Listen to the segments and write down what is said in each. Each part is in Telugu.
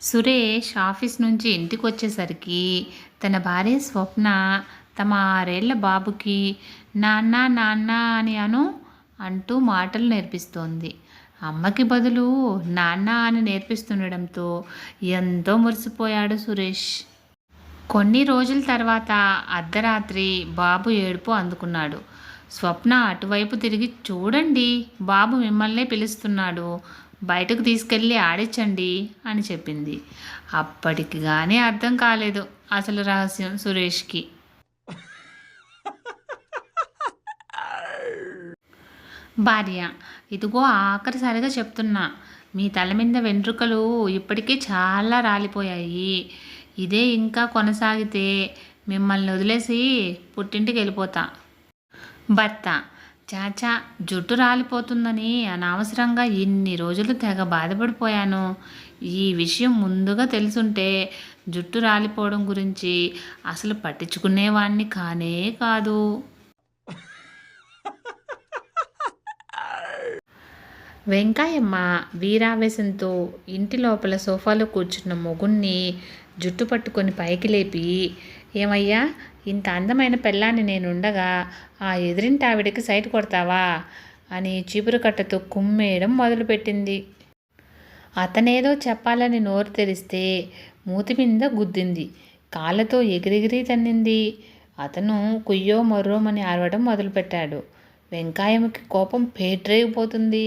సురేష్ ఆఫీస్ నుంచి ఇంటికి వచ్చేసరికి తన భార్య స్వప్న తమ 6 ఏళ్ల బాబుకి నాన్న నాన్న అని అంటూ మాటలు నేర్పిస్తోంది. అమ్మకి బదులు నాన్న అని నేర్పిస్తుండడంతో ఎంతో మురిసిపోయాడు సురేష్. కొన్ని రోజుల తర్వాత అర్ధరాత్రి బాబు ఏడుపు అందుకున్నాడు. స్వప్న అటువైపు తిరిగి, చూడండి బాబు మిమ్మల్నే పిలుస్తున్నాడు, బయటకు తీసుకెళ్ళి ఆడించండి అని చెప్పింది. అప్పటికి కానీ అర్థం కాలేదు అసలు రహస్యం సురేష్కి. భార్య, ఇదిగో ఆఖరిసారిగా చెప్తున్నా, మీ తల మీద వెంట్రుకలు ఇప్పటికే చాలా రాలిపోయాయి. ఇదే ఇంకా కొనసాగితే మిమ్మల్ని వదిలేసి పుట్టింటికి వెళ్ళిపోతా. భర్త, చాచా, జుట్టు రాలిపోతుందని అనవసరంగా ఇన్ని రోజులు తెగ బాధపడిపోయాను. ఈ విషయం ముందుగా తెలుసుంటే జుట్టు రాలిపోవడం గురించి అసలు పట్టించుకునేవాణ్ణి కానే కాదు. వెంకాయమ్మ వీరావేశంతో ఇంటి లోపల సోఫాలో కూర్చున్న మొగుణ్ణి జుట్టు పట్టుకొని పైకి లేపి, ఏమయ్యా, ఇంత అందమైన పెళ్ళాన్ని నేనుండగా ఆ ఎదురింటి ఆవిడకి సైట్ కొడతావా అని చీపురు కట్టతో కుమ్మేయడం మొదలుపెట్టింది. అతనేదో చెప్పాలని నోరు తెరిస్తే మూతి మీద గుద్దింది, కాళ్ళతో ఎగిరెగిరి తన్నింది. అతను కుయ్యో మర్రోమని అరవడం మొదలుపెట్టాడు. వెంకాయమ్మకి కోపం పేట్రేగిపోతుంది.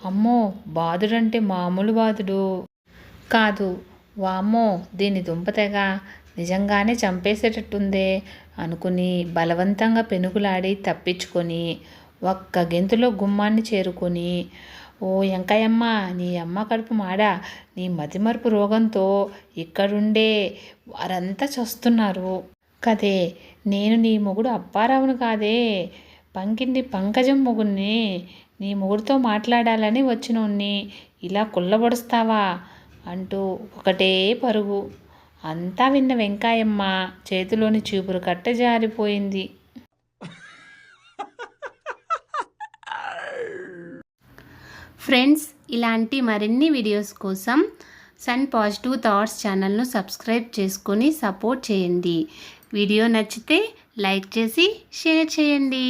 అమ్మో, బాధుడంటే మామూలు బాధుడు కాదు. వామ్మో, దీని దుంపతెగ నిజంగానే చంపేసేటట్టుందే అనుకుని బలవంతంగా పెనుగులాడి తప్పించుకొని ఒక్క గెంతులో గుమ్మాన్ని చేరుకొని, ఓ వెంకయ్యమ్మ, నీ అమ్మ కడుపు మాడా, నీ మతిమరుపు రోగంతో ఇక్కడుండే వారంతా చస్తున్నారు కదే, నేను నీ మొగుడు అప్పారావును కాదే, పంకింది పంకజం మొగుణ్ణి, నీ మొగుడితో మాట్లాడాలని వచ్చినోణ్ణి ఇలా కుళ్ళబొడుస్తావా అంటూ ఒకటే పరుగు. అంతా విన్న వెంకాయమ్మ చేతిలోని చీపురు కట్ట జారిపోయింది. ఫ్రెండ్స్, ఇలాంటి మరిన్ని వీడియోస్ కోసం సన్ పాజిటివ్ థాట్స్ ఛానల్ను సబ్స్క్రైబ్ చేసుకొని సపోర్ట్ చేయండి. వీడియో నచ్చితే లైక్ చేసి షేర్ చేయండి.